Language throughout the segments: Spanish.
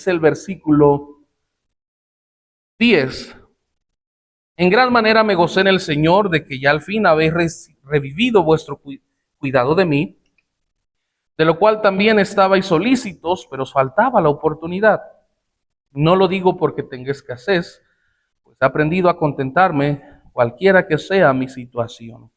Dice el versículo 10. En gran manera me gocé en el Señor de que ya al fin habéis revivido vuestro cuidado de mí, de lo cual también estabais solícitos, pero os faltaba la oportunidad. No lo digo porque tenga escasez, pues he aprendido a contentarme cualquiera que sea mi situación.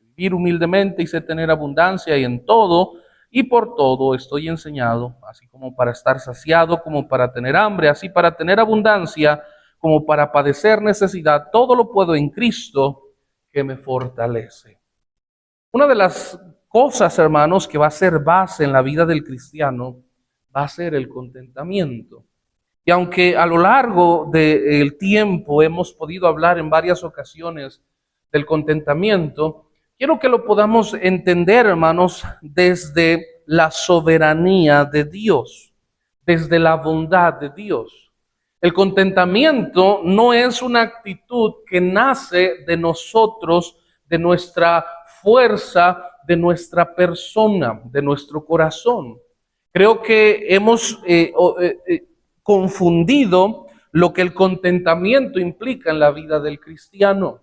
Vivir humildemente y sé tener abundancia y en todo y por todo estoy enseñado, así como para estar saciado, como para tener hambre, así para tener abundancia, como para padecer necesidad. Todo lo puedo en Cristo que me fortalece. Una de las cosas, hermanos, que va a ser base en la vida del cristiano va a ser el contentamiento. Y aunque a lo largo del tiempo hemos podido hablar en varias ocasiones del contentamiento, quiero que lo podamos entender, hermanos, desde la soberanía de Dios, desde la bondad de Dios. El contentamiento no es una actitud que nace de nosotros, de nuestra fuerza, de nuestra persona, de nuestro corazón. Creo que hemos confundido lo que el contentamiento implica en la vida del cristiano.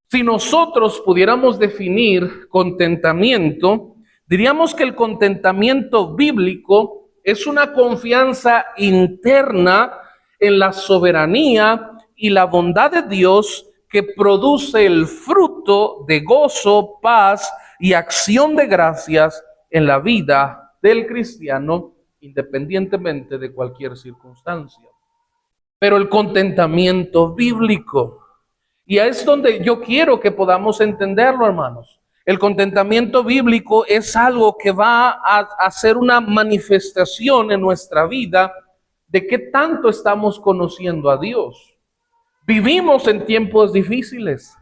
Si nosotros pudiéramos definir contentamiento, diríamos que el contentamiento bíblico es una confianza interna en la soberanía y la bondad de Dios que produce el fruto de gozo, paz y acción de gracias en la vida del cristiano, independientemente de cualquier circunstancia. Pero el contentamiento bíblico, y es donde yo quiero que podamos entenderlo, hermanos. El contentamiento bíblico es algo que va a hacer una manifestación en nuestra vida de qué tanto estamos conociendo a Dios. Vivimos en tiempos difíciles.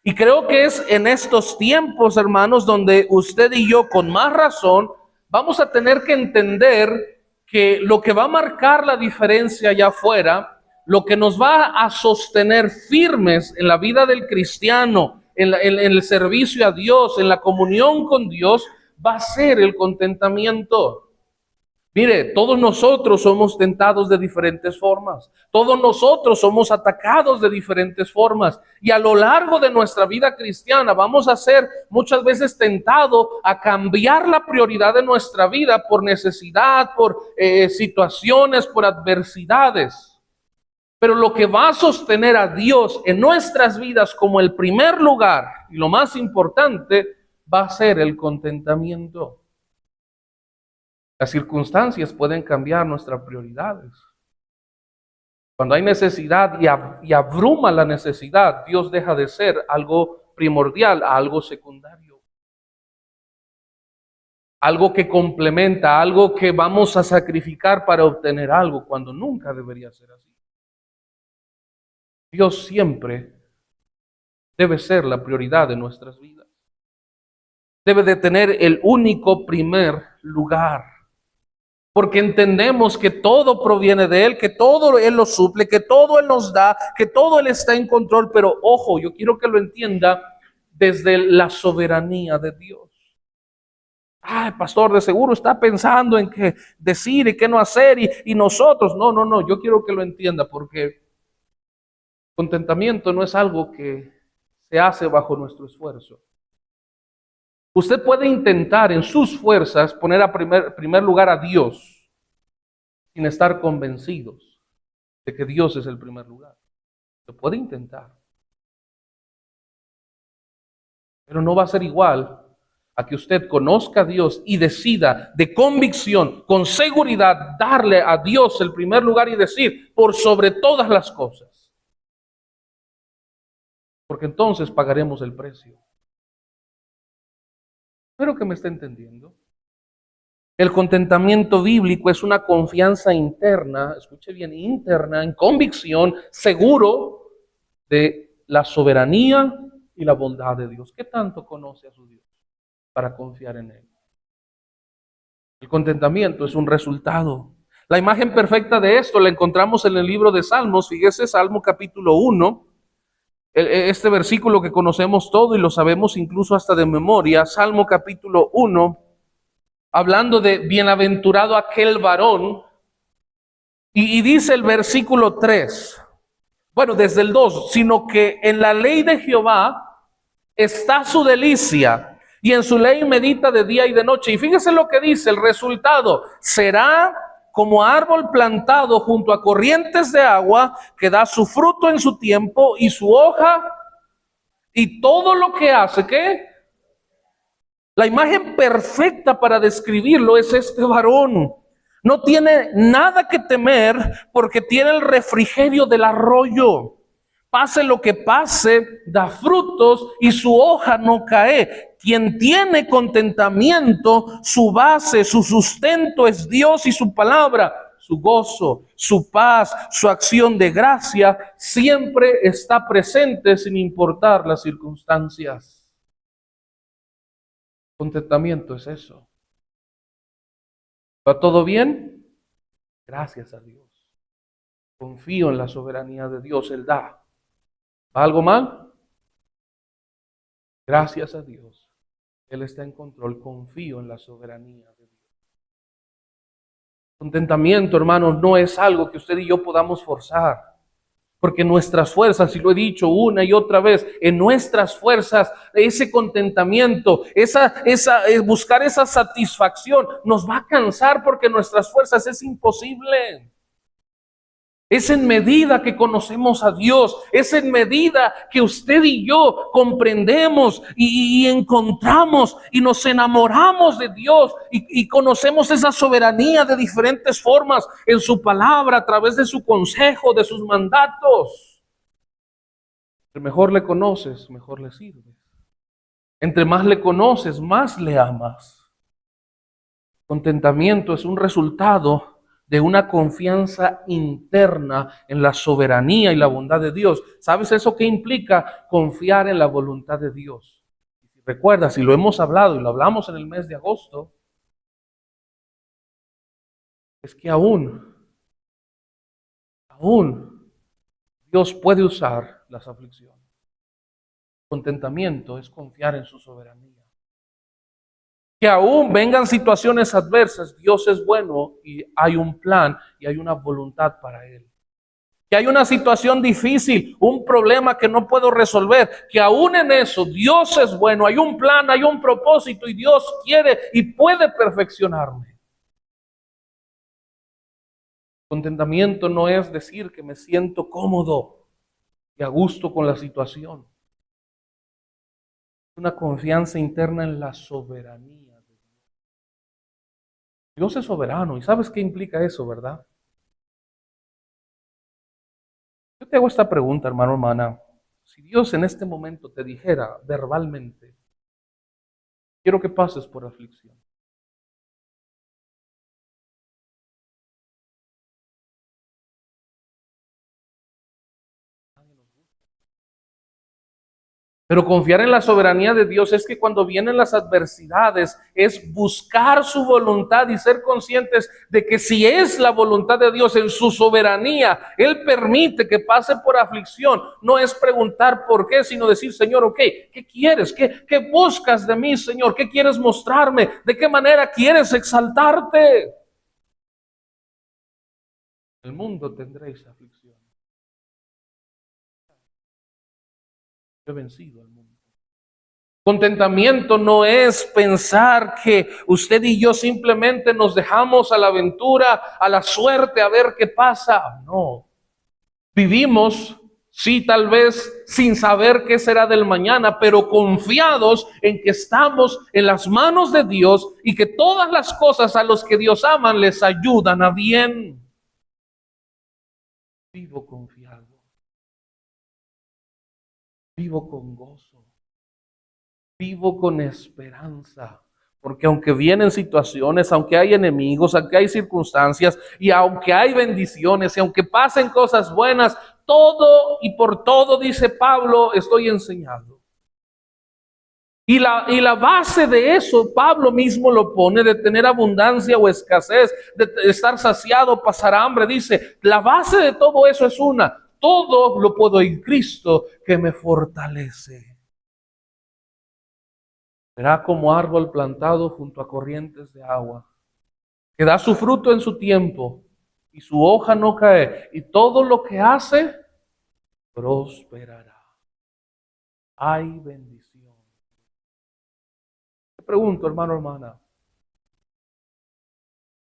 Y creo que es en estos tiempos, hermanos, donde usted y yo, con más razón, vamos a tener que entender que lo que va a marcar la diferencia allá afuera, lo que nos va a sostener firmes en la vida del cristiano, en el servicio a Dios, en la comunión con Dios, va a ser el contentamiento. Mire, todos nosotros somos tentados de diferentes formas. Todos nosotros somos atacados de diferentes formas. Y a lo largo de nuestra vida cristiana vamos a ser muchas veces tentados a cambiar la prioridad de nuestra vida por necesidad, por situaciones, por adversidades. Pero lo que va a sostener a Dios en nuestras vidas como el primer lugar y lo más importante va a ser el contentamiento. Las circunstancias pueden cambiar nuestras prioridades. Cuando hay necesidad y abruma la necesidad, Dios deja de ser algo primordial a algo secundario. Algo que complementa, algo que vamos a sacrificar para obtener algo, cuando nunca debería ser así. Dios siempre debe ser la prioridad de nuestras vidas. Debe de tener el único primer lugar. Porque entendemos que todo proviene de Él, que todo Él lo suple, que todo Él nos da, que todo Él está en control. Pero ojo, yo quiero que lo entienda desde la soberanía de Dios. Ay, pastor, de seguro está pensando en qué decir y qué no hacer y nosotros. No, yo quiero que lo entienda porque contentamiento no es algo que se hace bajo nuestro esfuerzo. Usted puede intentar en sus fuerzas poner a primer lugar a Dios sin estar convencidos de que Dios es el primer lugar. Lo puede intentar. Pero no va a ser igual a que usted conozca a Dios y decida de convicción, con seguridad, darle a Dios el primer lugar y decir, por sobre todas las cosas. Porque entonces pagaremos el precio. Espero que me esté entendiendo. El contentamiento bíblico es una confianza interna, escuche bien, interna, en convicción, seguro de la soberanía y la bondad de Dios. ¿Qué tanto conoce a su Dios para confiar en Él? El contentamiento es un resultado. La imagen perfecta de esto la encontramos en el libro de Salmos. Fíjese, Salmo capítulo 1. Este versículo que conocemos todo y lo sabemos incluso hasta de memoria, Salmo capítulo 1, hablando de bienaventurado aquel varón Y dice el versículo 3, bueno, desde el 2, sino que en la ley de Jehová está su delicia, y en su ley medita de día y de noche. Y fíjese lo que dice, el resultado será como árbol plantado junto a corrientes de agua, que da su fruto en su tiempo y su hoja, y todo lo que hace, ¿qué? La imagen perfecta para describirlo es este varón. No tiene nada que temer porque tiene el refrigerio del arroyo. Pase lo que pase, da frutos y su hoja no cae. Quien tiene contentamiento, su base, su sustento es Dios y su palabra. Su gozo, su paz, su acción de gracia siempre está presente sin importar las circunstancias. Contentamiento es eso. ¿Va todo bien? Gracias a Dios. Confío en la soberanía de Dios, Él da. ¿Va algo mal? Gracias a Dios. Él está en control. Confío en la soberanía de Dios. Contentamiento, hermanos, no es algo que usted y yo podamos forzar. Porque nuestras fuerzas, y lo he dicho una y otra vez, en nuestras fuerzas, ese contentamiento, buscar esa satisfacción, nos va a cansar porque nuestras fuerzas es imposible. Es en medida que conocemos a Dios, es en medida que usted y yo comprendemos y encontramos y nos enamoramos de Dios y conocemos esa soberanía de diferentes formas en su palabra, a través de su consejo, de sus mandatos. Entre mejor le conoces, mejor le sirves. Entre más le conoces, más le amas. Contentamiento es un resultado de una confianza interna en la soberanía y la bondad de Dios. ¿Sabes eso qué implica? Confiar en la voluntad de Dios. Recuerda, si lo hemos hablado y lo hablamos en el mes de agosto, es que aún Dios puede usar las aflicciones. Contentamiento es confiar en su soberanía. Que aún vengan situaciones adversas, Dios es bueno y hay un plan y hay una voluntad para Él. Que hay una situación difícil, un problema que no puedo resolver, que aún en eso Dios es bueno, hay un plan, hay un propósito y Dios quiere y puede perfeccionarme. Contentamiento no es decir que me siento cómodo y a gusto con la situación. Es una confianza interna en la soberanía. Dios es soberano y ¿sabes qué implica eso, verdad? Yo te hago esta pregunta, hermano, hermana. Si Dios en este momento te dijera verbalmente, quiero que pases por aflicción. Pero confiar en la soberanía de Dios es que cuando vienen las adversidades es buscar su voluntad y ser conscientes de que si es la voluntad de Dios en su soberanía, Él permite que pase por aflicción. No es preguntar por qué, sino decir, Señor, ok, ¿qué quieres? ¿Qué buscas de mí, Señor? ¿Qué quieres mostrarme? ¿De qué manera quieres exaltarte? En el mundo tendréis aflicción. Yo he vencido al mundo. Contentamiento no es pensar que usted y yo simplemente nos dejamos a la aventura, a la suerte, a ver qué pasa. No. Vivimos, sí, tal vez sin saber qué será del mañana, pero confiados en que estamos en las manos de Dios y que todas las cosas a los que Dios ama les ayudan a bien. Vivo confiado. Vivo con gozo. Vivo con esperanza, porque aunque vienen situaciones, aunque hay enemigos, aunque hay circunstancias, y aunque hay bendiciones, y aunque pasen cosas buenas, todo y por todo, dice Pablo, estoy enseñado. Y la base de eso, Pablo mismo lo pone, de tener abundancia o escasez, de estar saciado, pasar hambre, dice, la base de todo eso es una, todo lo puedo en Cristo que me fortalece. Será como árbol plantado junto a corrientes de agua, que da su fruto en su tiempo y su hoja no cae, y todo lo que hace prosperará. Hay bendición. Te pregunto, hermano, hermana,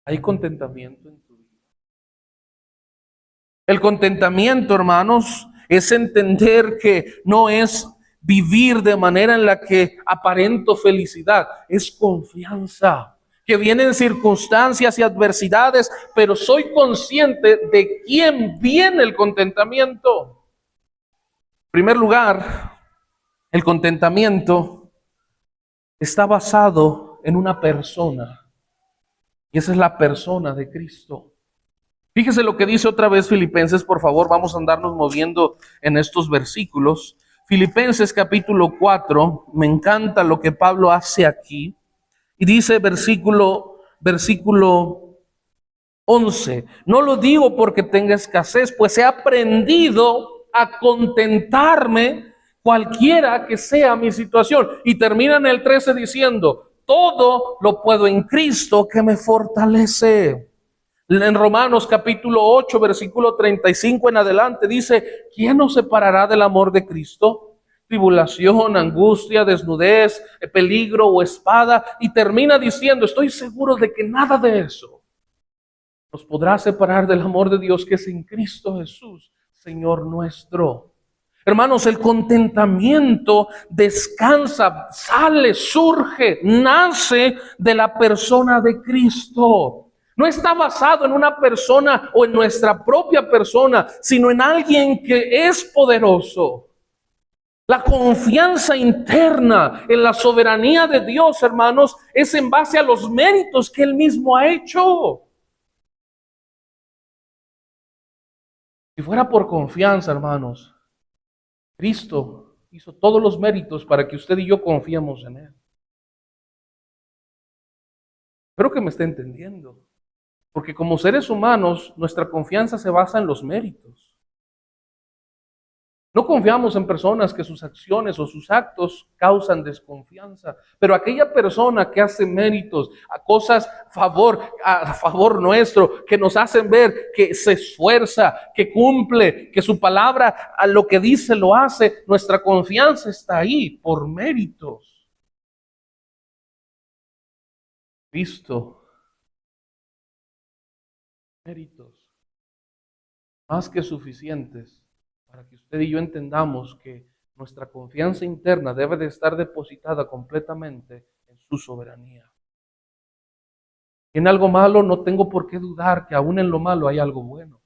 ¿hay contentamiento en tu vida? El contentamiento, hermanos, es entender que no es vivir de manera en la que aparento felicidad, es confianza, que vienen circunstancias y adversidades, pero soy consciente de quién viene el contentamiento. En primer lugar, el contentamiento está basado en una persona, y esa es la persona de Cristo. Fíjese lo que dice otra vez Filipenses, por favor, vamos a andarnos moviendo en estos versículos. Filipenses capítulo 4, me encanta lo que Pablo hace aquí. Y dice versículo 11, no lo digo porque tenga escasez, pues he aprendido a contentarme cualquiera que sea mi situación. Y termina en el 13 diciendo, todo lo puedo en Cristo que me fortalece. En Romanos capítulo 8, versículo 35 en adelante dice, ¿quién nos separará del amor de Cristo? Tribulación, angustia, desnudez, peligro o espada. Y termina diciendo, estoy seguro de que nada de eso nos podrá separar del amor de Dios que es en Cristo Jesús, Señor nuestro. Hermanos, el contentamiento descansa, sale, surge, nace de la persona de Cristo. No está basado en una persona o en nuestra propia persona, sino en alguien que es poderoso. La confianza interna en la soberanía de Dios, hermanos, es en base a los méritos que Él mismo ha hecho. Si fuera por confianza, hermanos, Cristo hizo todos los méritos para que usted y yo confiemos en Él. Espero que me esté entendiendo. Porque como seres humanos, nuestra confianza se basa en los méritos. No confiamos en personas que sus acciones o sus actos causan desconfianza, pero aquella persona que hace méritos, a cosas a favor nuestro, que nos hacen ver que se esfuerza, que cumple, que su palabra a lo que dice lo hace, nuestra confianza está ahí por méritos. Cristo, méritos más que suficientes para que usted y yo entendamos que nuestra confianza interna debe de estar depositada completamente en su soberanía. En algo malo no tengo por qué dudar que aún en lo malo hay algo bueno.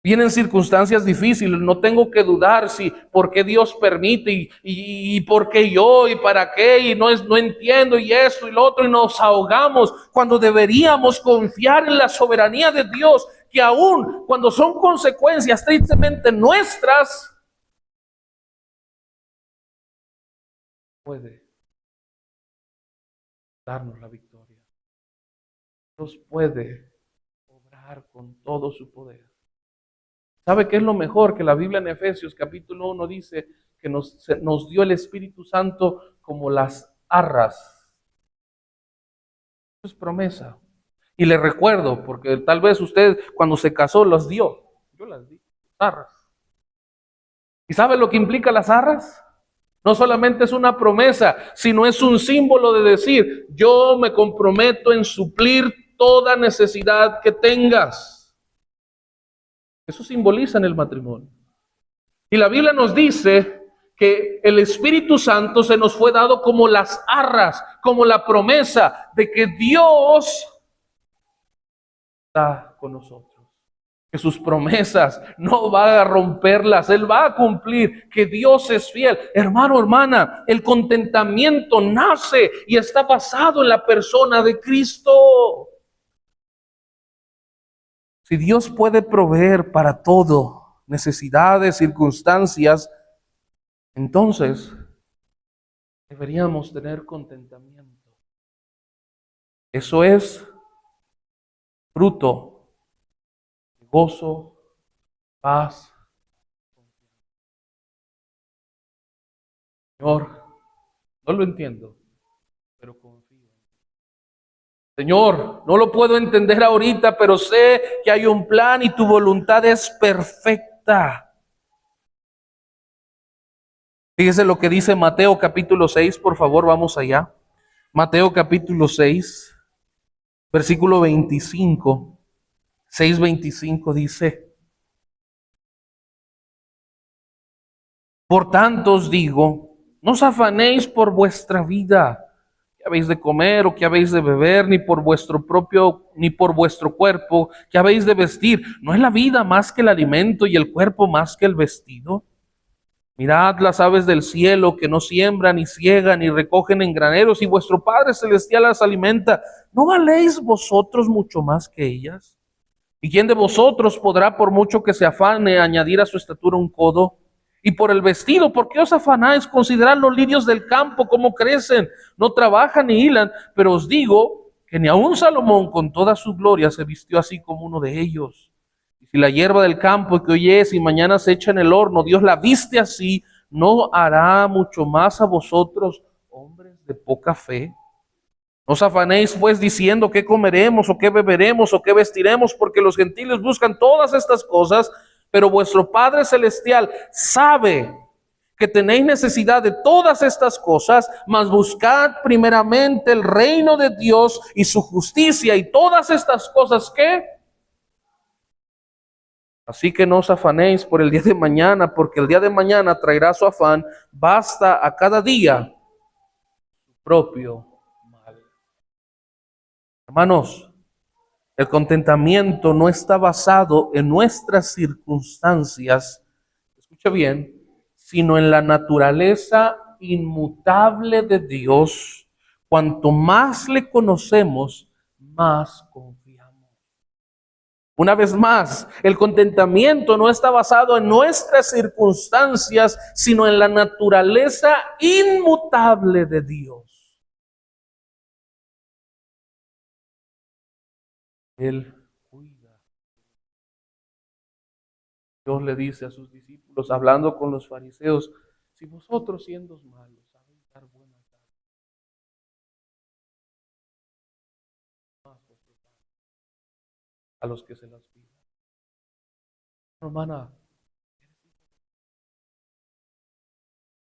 Vienen circunstancias difíciles, no tengo que dudar si por qué Dios permite y por qué yo y para qué y no entiendo y esto y lo otro y nos ahogamos cuando deberíamos confiar en la soberanía de Dios, que aún cuando son consecuencias tristemente nuestras, puede darnos la victoria. Dios puede obrar con todo su poder. ¿Sabe qué es lo mejor? Que la Biblia en Efesios capítulo 1 dice que nos dio el Espíritu Santo como las arras. Eso es promesa. Y le recuerdo, porque tal vez usted cuando se casó las dio. Yo las di, arras. ¿Y sabe lo que implica las arras? No solamente es una promesa, sino es un símbolo de decir, yo me comprometo en suplir toda necesidad que tengas. Eso simboliza en el matrimonio. Y la Biblia nos dice que el Espíritu Santo se nos fue dado como las arras, como la promesa de que Dios está con nosotros. Que sus promesas no va a romperlas, Él va a cumplir, que Dios es fiel. Hermano, hermana, el contentamiento nace y está basado en la persona de Cristo. Si Dios puede proveer para todo, necesidades, circunstancias, entonces deberíamos tener contentamiento. Eso es fruto de gozo, paz. Señor, no lo entiendo, pero confío. Señor, no lo puedo entender ahorita, pero sé que hay un plan y tu voluntad es perfecta. Fíjese lo que dice Mateo capítulo 6, por favor, vamos allá. Mateo capítulo 6, versículo 25. 6:25 dice: Por tanto os digo, no os afanéis por vuestra vida, qué habéis de comer o qué habéis de beber, ni por vuestro cuerpo, qué habéis de vestir. ¿No es la vida más que el alimento y el cuerpo más que el vestido? Mirad las aves del cielo, que no siembran, ni ciegan, ni recogen en graneros, y vuestro Padre Celestial las alimenta. ¿No valéis vosotros mucho más que ellas? ¿Y quién de vosotros podrá, por mucho que se afane, añadir a su estatura un codo? Y por el vestido, ¿por qué os afanáis? Considerad los lirios del campo, cómo crecen, no trabajan ni hilan, pero os digo que ni aun Salomón con toda su gloria se vistió así como uno de ellos. Y si la hierba del campo que hoy es y mañana se echa en el horno, Dios la viste así, ¿no hará mucho más a vosotros, hombres de poca fe? No os afanéis pues diciendo qué comeremos o qué beberemos o qué vestiremos, porque los gentiles buscan todas estas cosas, pero vuestro Padre Celestial sabe que tenéis necesidad de todas estas cosas, mas buscad primeramente el reino de Dios y su justicia, y todas estas cosas, ¿qué? Así que no os afanéis por el día de mañana, porque el día de mañana traerá su afán. Basta a cada día su propio mal. Hermanos, el contentamiento no está basado en nuestras circunstancias, escucha bien, sino en la naturaleza inmutable de Dios. Cuanto más le conocemos, más confiamos. Una vez más, el contentamiento no está basado en nuestras circunstancias, sino en la naturaleza inmutable de Dios. Él cuida. Dios le dice a sus discípulos, hablando con los fariseos: si vosotros siendo malos sabéis dar buenas dádivas a los que se las pidan. Hermana, el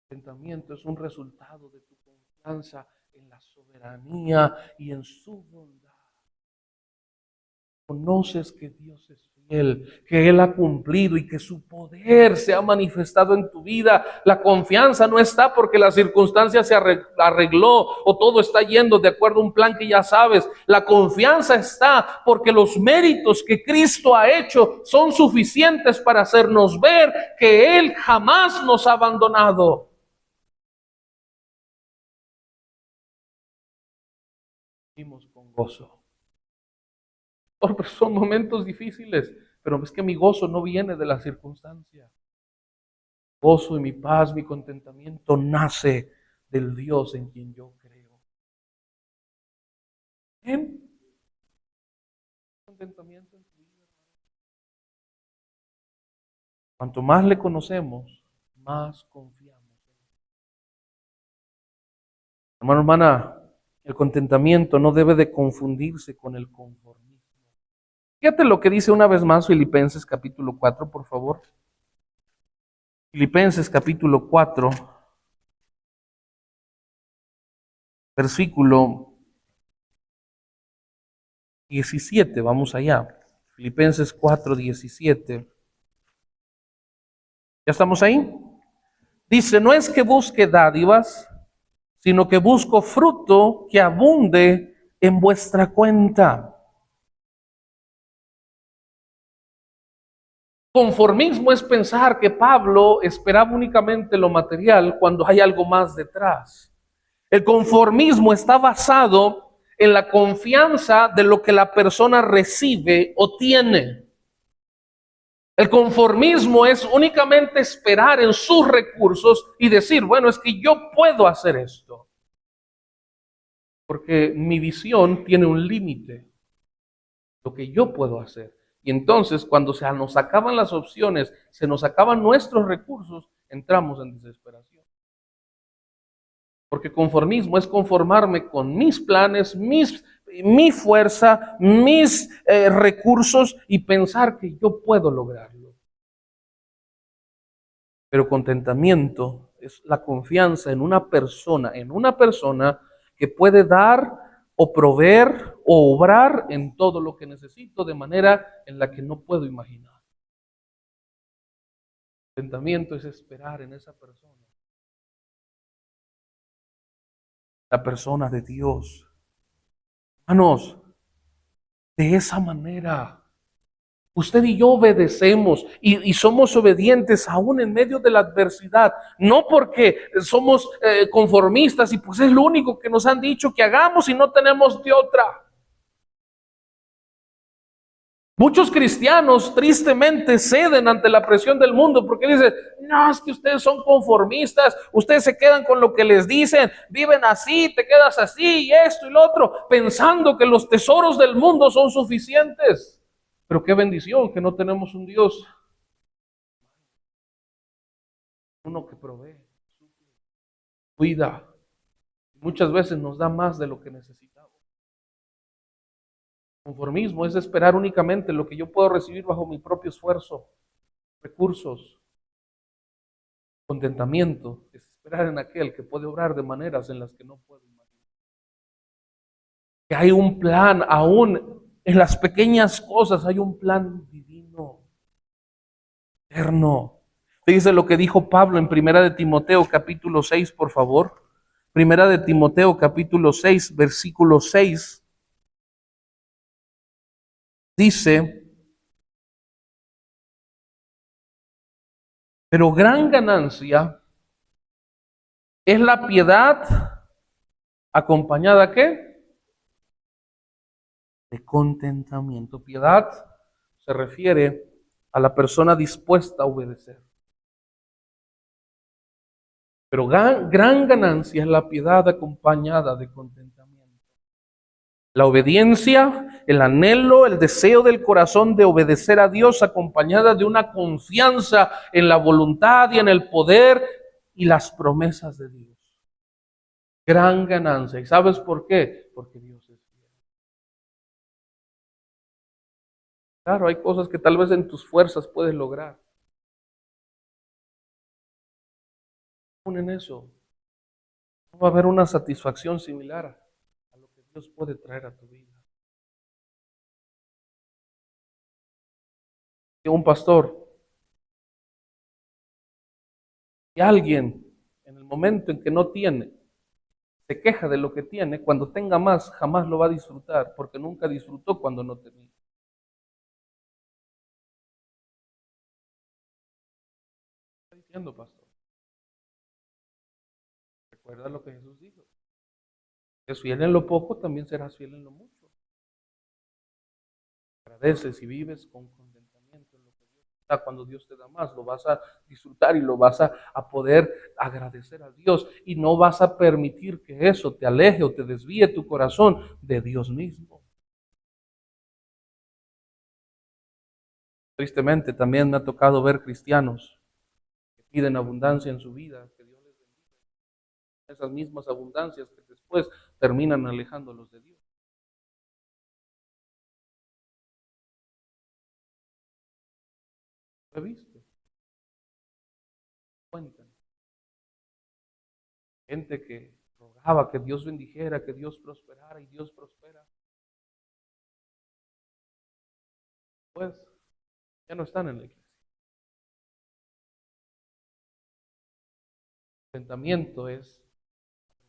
contentamiento es un resultado de tu confianza en la soberanía y en su bondad. Conoces que Dios es fiel, que Él ha cumplido y que su poder se ha manifestado en tu vida. La confianza no está porque la circunstancia se arregló o todo está yendo de acuerdo a un plan que ya sabes. La confianza está porque los méritos que Cristo ha hecho son suficientes para hacernos ver que Él jamás nos ha abandonado. Vivimos con gozo. Son momentos difíciles, pero es que mi gozo no viene de las circunstancias. Gozo y mi paz, mi contentamiento nace del Dios en quien yo creo. ¿Bien? Contentamiento en tu vida. Cuanto más le conocemos, más confiamos. Hermano, hermana, el contentamiento no debe de confundirse con el conformismo. Fíjate lo que dice una vez más Filipenses capítulo 4, por favor. Filipenses capítulo 4, versículo 17, vamos allá. Filipenses 4, 17. ¿Ya estamos ahí? Dice, no es que busque dádivas, sino que busco fruto que abunde en vuestra cuenta. Conformismo es pensar que Pablo esperaba únicamente lo material cuando hay algo más detrás. El conformismo está basado en la confianza de lo que la persona recibe o tiene. El conformismo es únicamente esperar en sus recursos y decir, bueno, es que yo puedo hacer esto. Porque mi visión tiene un límite, lo que yo puedo hacer. Y entonces, cuando se nos acaban las opciones, se nos acaban nuestros recursos, entramos en desesperación. Porque conformismo es conformarme con mis planes, mis mi fuerza, mis recursos y pensar que yo puedo lograrlo. Pero contentamiento es la confianza en una persona que puede dar o proveer o obrar en todo lo que necesito de manera en la que no puedo imaginar. Contentamiento es esperar en esa persona, la persona de Dios. Hermanos, de esa manera usted y yo obedecemos y somos obedientes aún en medio de la adversidad, no porque somos conformistas y pues es lo único que nos han dicho que hagamos y no tenemos de otra. Muchos cristianos tristemente ceden ante la presión del mundo porque dicen, no, es que ustedes son conformistas, ustedes se quedan con lo que les dicen, viven así, te quedas así y esto y lo otro, pensando que los tesoros del mundo son suficientes. Pero qué bendición que no tenemos un Dios, uno que provee, cuida, muchas veces nos da más de lo que necesitamos. Conformismo es esperar únicamente lo que yo puedo recibir bajo mi propio esfuerzo, recursos. Contentamiento es esperar en aquel que puede obrar de maneras en las que no puedo imaginar. Que hay un plan, aún en las pequeñas cosas hay un plan divino, eterno. Fíjese lo que dijo Pablo en Primera de Timoteo capítulo 6, por favor. Primera de Timoteo capítulo 6, versículo 6. Dice, pero gran ganancia es la piedad acompañada ¿qué? De contentamiento. Piedad se refiere a la persona dispuesta a obedecer. Pero gran ganancia es la piedad acompañada de contentamiento. La obediencia, el anhelo, el deseo del corazón de obedecer a Dios acompañada de una confianza en la voluntad y en el poder y las promesas de Dios. Gran ganancia. ¿Y sabes por qué? Porque Dios es fiel. Claro, hay cosas que tal vez en tus fuerzas puedes lograr. Aún en eso, no va a haber una satisfacción similar a lo que Dios puede traer a tu vida. Un pastor, y alguien en el momento en que no tiene, se queja de lo que tiene, cuando tenga más jamás lo va a disfrutar, porque nunca disfrutó cuando no tenía. ¿Qué está diciendo, pastor? Recuerda lo que Jesús dijo. Es fiel en lo poco, también serás fiel en lo mucho. Agradeces y vives con contentamiento en lo que Dios te da. Cuando Dios te da más, lo vas a disfrutar y lo vas a poder agradecer a Dios. Y no vas a permitir que eso te aleje o te desvíe tu corazón de Dios mismo. Tristemente, también me ha tocado ver cristianos que piden abundancia en su vida, que Dios les bendiga. Esas mismas abundancias que después terminan alejándolos de Dios. ¿Lo he visto? Cuentan. Gente que rogaba que Dios bendijera, que Dios prosperara y Dios prospera. Pues ya no están en la iglesia. El contentamiento es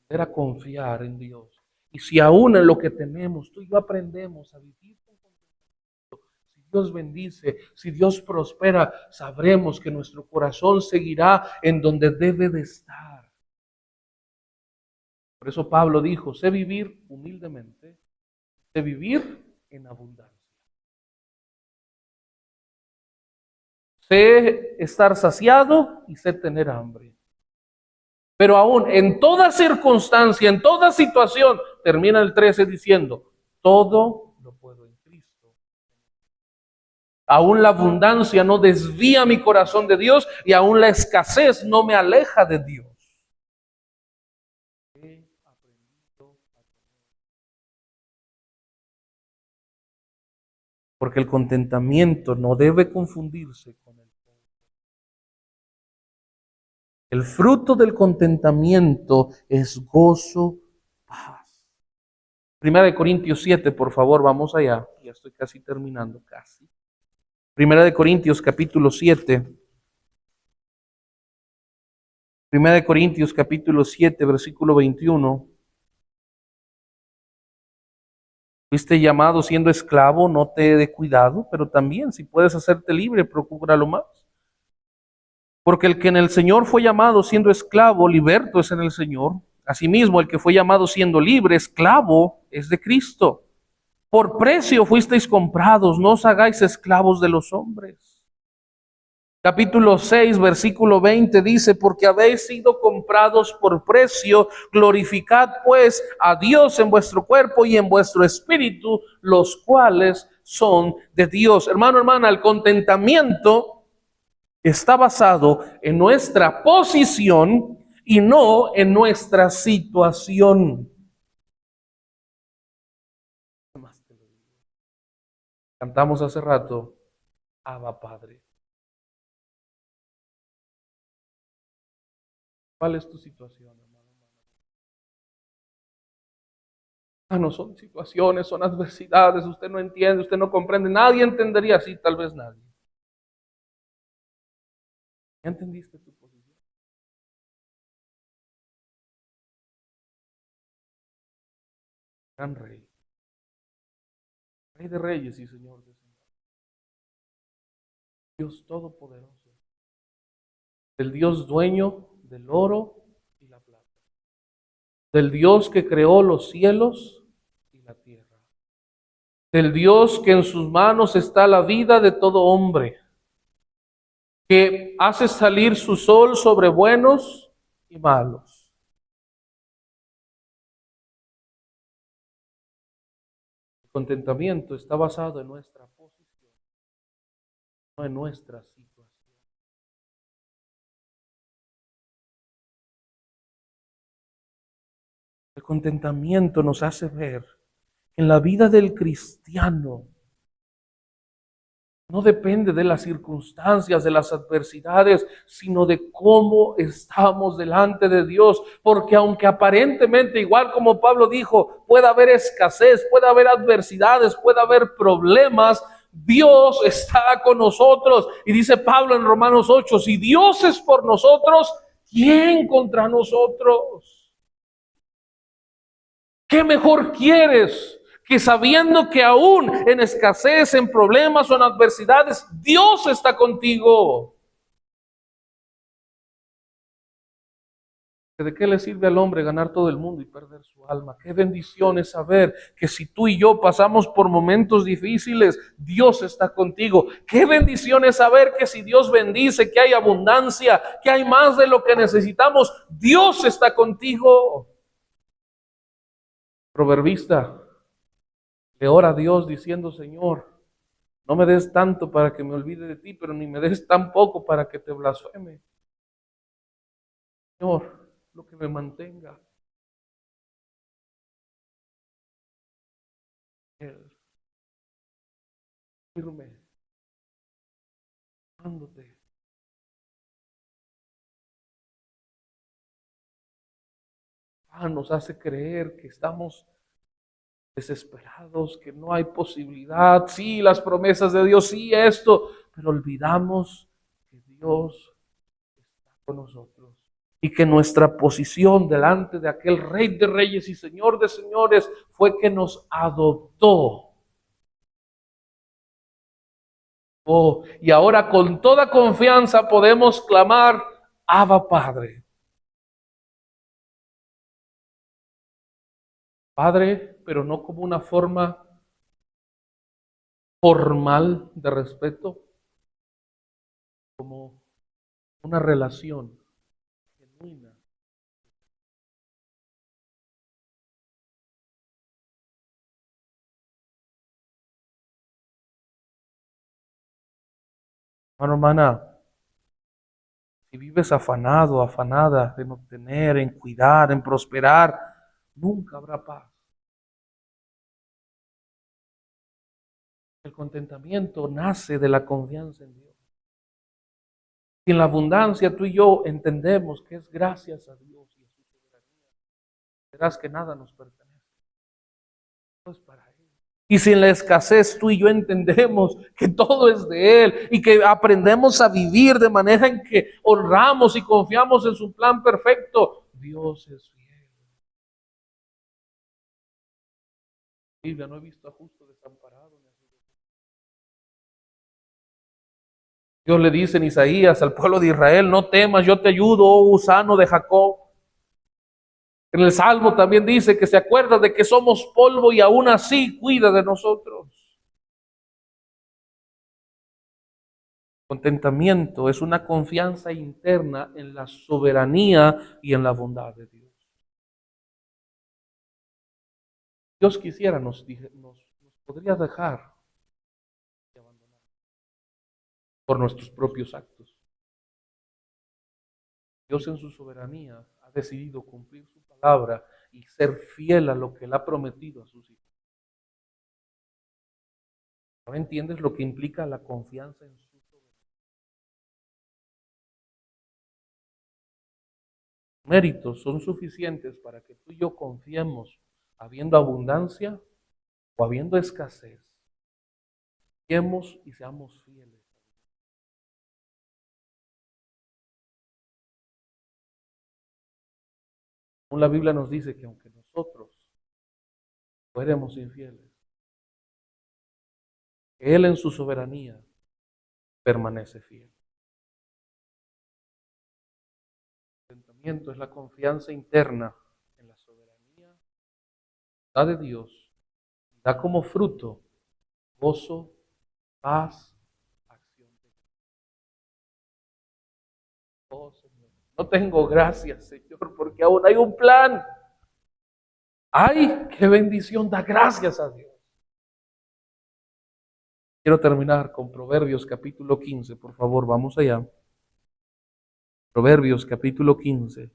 aprender a confiar en Dios. Y si aún en lo que tenemos, tú y yo aprendemos a vivir con contentamiento, si Dios bendice, si Dios prospera, sabremos que nuestro corazón seguirá en donde debe de estar. Por eso Pablo dijo, sé vivir humildemente, sé vivir en abundancia. Sé estar saciado y sé tener hambre. Pero aún en toda circunstancia, en toda situación, termina el 13 diciendo, todo lo puedo en Cristo. Aún la abundancia no desvía mi corazón de Dios y aún la escasez no me aleja de Dios. He aprendido a porque el contentamiento no debe confundirse con el gozo. El fruto del contentamiento es gozo, paz. Primera de Corintios 7, por favor, vamos allá. Ya estoy casi terminando, casi. Primera de Corintios capítulo 7. Primera de Corintios capítulo 7, versículo 21. Fuiste llamado siendo esclavo, no te dé cuidado, pero también si puedes hacerte libre, procúralo más. Porque el que en el Señor fue llamado siendo esclavo, liberto es en el Señor. Asimismo, el que fue llamado siendo libre, esclavo, es de Cristo. Por precio fuisteis comprados, no os hagáis esclavos de los hombres. Capítulo 6, versículo 20 dice, porque habéis sido comprados por precio, glorificad pues a Dios en vuestro cuerpo y en vuestro espíritu, los cuales son de Dios. Hermano, hermana, el contentamiento está basado en nuestra posición y no en nuestra situación. Cantamos hace rato, Abba Padre. ¿Cuál es tu situación, hermano? No son situaciones, son adversidades, usted no entiende, usted no comprende, nadie entendería así, tal vez nadie. ¿Ya entendiste tu posición? Gran Rey, Rey de Reyes y Señor de Señores, Dios Todopoderoso, el Dios dueño del oro y la plata, del Dios que creó los cielos y la tierra, del Dios que en sus manos está la vida de todo hombre, que hace salir su sol sobre buenos y malos. El contentamiento está basado en nuestra posición, no en nuestra situación. El contentamiento nos hace ver que en la vida del cristiano no depende de las circunstancias, de las adversidades, sino de cómo estamos delante de Dios. Porque aunque aparentemente, igual como Pablo dijo, pueda haber escasez, pueda haber adversidades, pueda haber problemas, Dios está con nosotros. Y dice Pablo en Romanos 8, si Dios es por nosotros, ¿quién contra nosotros? ¿Qué mejor quieres que sabiendo que aún en escasez, en problemas o en adversidades, Dios está contigo? ¿De qué le sirve al hombre ganar todo el mundo y perder su alma? Qué bendición es saber que si tú y yo pasamos por momentos difíciles, Dios está contigo. Qué bendición es saber que si Dios bendice, que hay abundancia, que hay más de lo que necesitamos, Dios está contigo. Proverbista le ora a Dios diciendo, Señor, no me des tanto para que me olvide de ti, pero ni me des tan poco para que te blasfeme. Señor, lo que me mantenga firme, amándote. Nos hace creer que estamos desesperados, que no hay posibilidad. Sí, las promesas de Dios, sí, esto, pero olvidamos que Dios está con nosotros y que nuestra posición delante de aquel Rey de Reyes y Señor de Señores fue que nos adoptó. Oh, y ahora con toda confianza podemos clamar, Abba Padre. Padre, pero no como una forma formal de respeto, como una relación genuina. Hermano, hermana, si vives afanado, afanada en obtener, en cuidar, en prosperar, nunca habrá paz. El contentamiento nace de la confianza en Dios. Y en la abundancia tú y yo entendemos que es gracias a Dios y a su soberanía. Verás que nada nos pertenece. Todo es para Él. Y si en la escasez tú y yo entendemos que todo es de Él y que aprendemos a vivir de manera en que honramos y confiamos en su plan perfecto, Dios es fiel. Biblia, no he visto a justo desamparado. Dios le dice en Isaías al pueblo de Israel, no temas, yo te ayudo, oh gusano de Jacob. En el Salmo también dice que se acuerda de que somos polvo y aún así cuida de nosotros. Contentamiento es una confianza interna en la soberanía y en la bondad de Dios. Dios quisiera, nos podría dejar de abandonar por nuestros propios actos. Dios en su soberanía ha decidido cumplir su palabra y ser fiel a lo que Él ha prometido a sus hijos. ¿Ahora entiendes lo que implica la confianza en su soberanía? Méritos son suficientes para que tú y yo confiemos, habiendo abundancia o habiendo escasez, confiemos y seamos fieles. Aún la Biblia nos dice que aunque nosotros fuéramos infieles, Él en su soberanía permanece fiel. El contentamiento es la confianza interna en la soberanía de Dios. Da como fruto gozo, paz, acción de gracias. Oh, Señor, no tengo gracias, Señor, porque aún hay un plan. ¡Ay, qué bendición! Da gracias a Dios. Quiero terminar con Proverbios capítulo 15, por favor, vamos allá. Proverbios capítulo 15.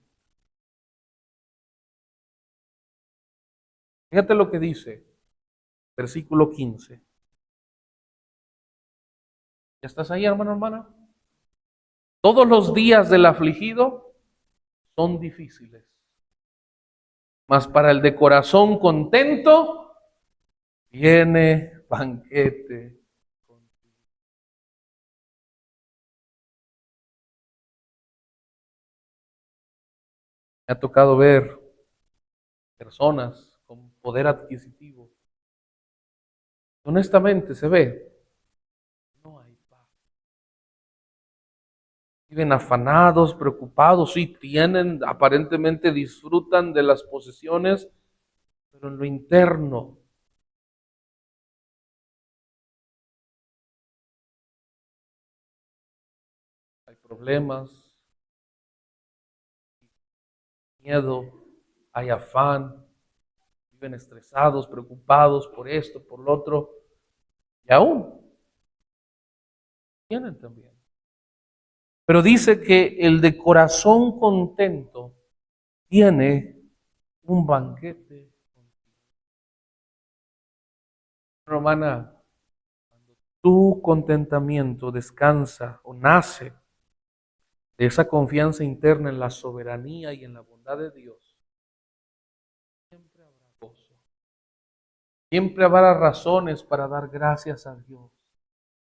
Fíjate lo que dice, versículo 15. ¿Ya estás ahí, hermano, hermana? Todos los días del afligido son difíciles, mas para el de corazón contento viene banquete. Me ha tocado ver personas con poder adquisitivo. Honestamente se ve, no hay paz. Viven afanados, preocupados, sí tienen, aparentemente disfrutan de las posesiones, pero en lo interno hay problemas, miedo, hay afán, viven estresados, preocupados por esto, por lo otro, y aún tienen también. Pero dice que el de corazón contento tiene un banquete. Romana, tu contentamiento descansa o nace de esa confianza interna en la soberanía y en la bondad de Dios. Siempre habrá gozo. Siempre habrá razones para dar gracias a Dios.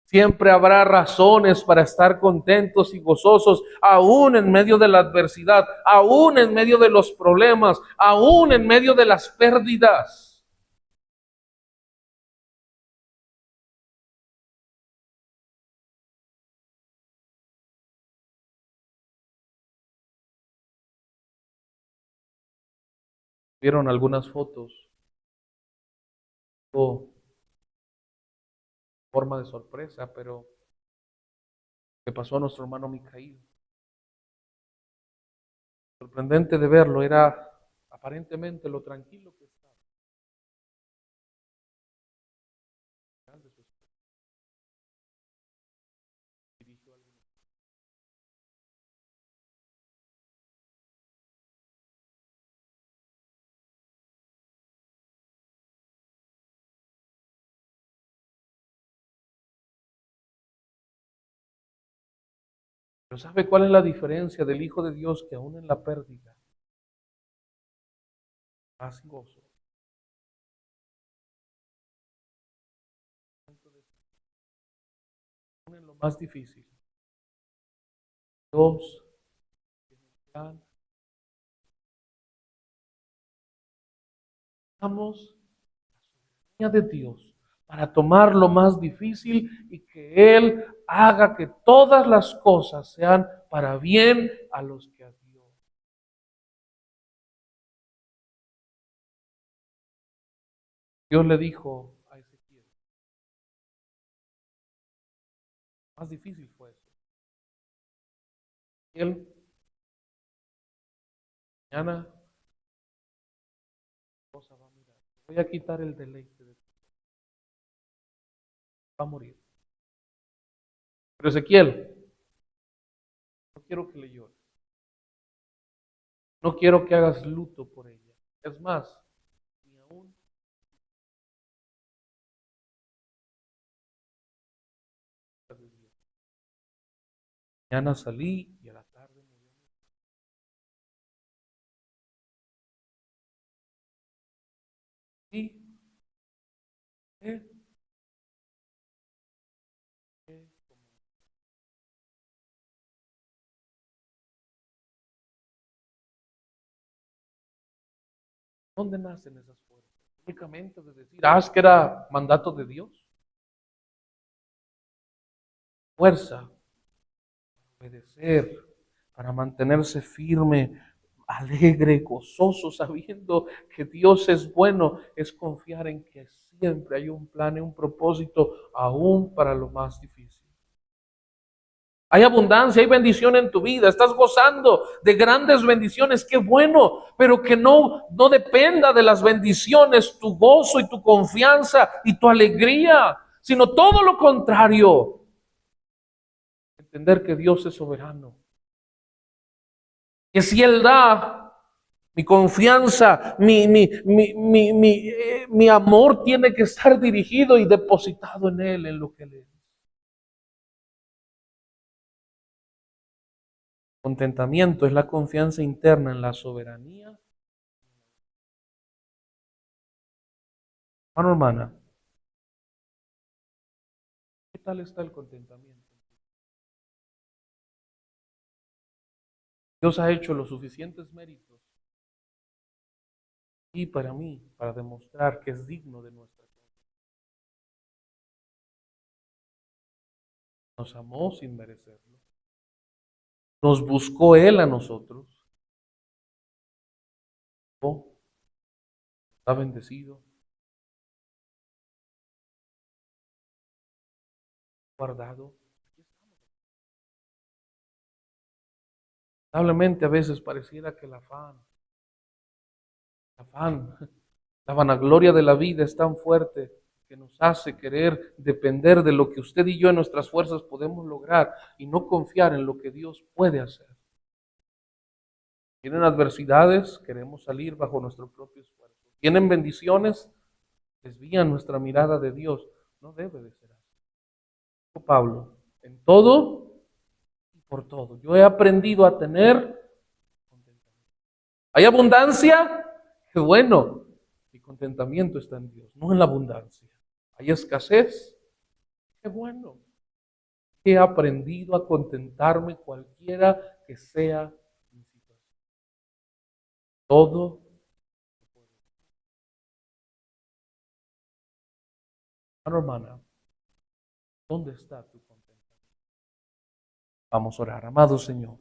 Siempre habrá razones para estar contentos y gozosos, aún en medio de la adversidad, aún en medio de los problemas, aún en medio de las pérdidas. Vieron algunas fotos o forma de sorpresa, pero que pasó a nuestro hermano Micaíl. Sorprendente de verlo, era aparentemente lo tranquilo que estaba. Pero ¿sabe cuál es la diferencia del Hijo de Dios? Que aún en la pérdida, paz y gozo. Aún en lo más difícil, Dios tiene un plan. Damos la soberanía de Dios para tomar lo más difícil y que Él haga que todas las cosas sean para bien a los que a Dios. Dios le dijo a Ezequiel, más difícil fue eso. Él, mañana, cosa va a mirar. Voy a quitar el deleite de ti. Va a morir. Pero Ezequiel, no quiero que le llores. No quiero que hagas luto por ella. Es más, ni aún de Dios. Mañana salí y a la tarde murió. Sí, eh, eh, ¿dónde nacen esas fuerzas? Únicamente de decir, es que era mandato de Dios. Fuerza, obedecer, para mantenerse firme, alegre, gozoso, sabiendo que Dios es bueno, es confiar en que siempre hay un plan y un propósito, aún para lo más difícil. Hay abundancia, hay bendición en tu vida, estás gozando de grandes bendiciones, qué bueno, pero que no dependa de las bendiciones tu gozo y tu confianza y tu alegría, sino todo lo contrario. Entender que Dios es soberano, que si Él da, mi confianza, mi amor tiene que estar dirigido y depositado en Él, en lo que Él es. Contentamiento es la confianza interna en la soberanía. Hermano, hermana, ¿qué tal está el contentamiento? Dios ha hecho los suficientes méritos y para mí, para demostrar que es digno de nuestra confianza. Nos amó sin merecerlo. Nos buscó Él a nosotros. Oh, está bendecido, guardado. Lamentablemente a veces pareciera que el afán, la vanagloria de la vida es tan fuerte que nos hace querer depender de lo que usted y yo en nuestras fuerzas podemos lograr y no confiar en lo que Dios puede hacer. Tienen adversidades, queremos salir bajo nuestro propio esfuerzo. Tienen bendiciones, desvían nuestra mirada de Dios. No debe de ser así. Dijo Pablo, en todo y por todo. Yo he aprendido a tener contentamiento. ¿Hay abundancia? Qué bueno. Mi contentamiento está en Dios, no en la abundancia. ¿Hay escasez? Qué bueno. He aprendido a contentarme cualquiera que sea mi situación. Todo. Hermano, hermana, ¿dónde está tu contentamiento? Vamos a orar, amado Señor.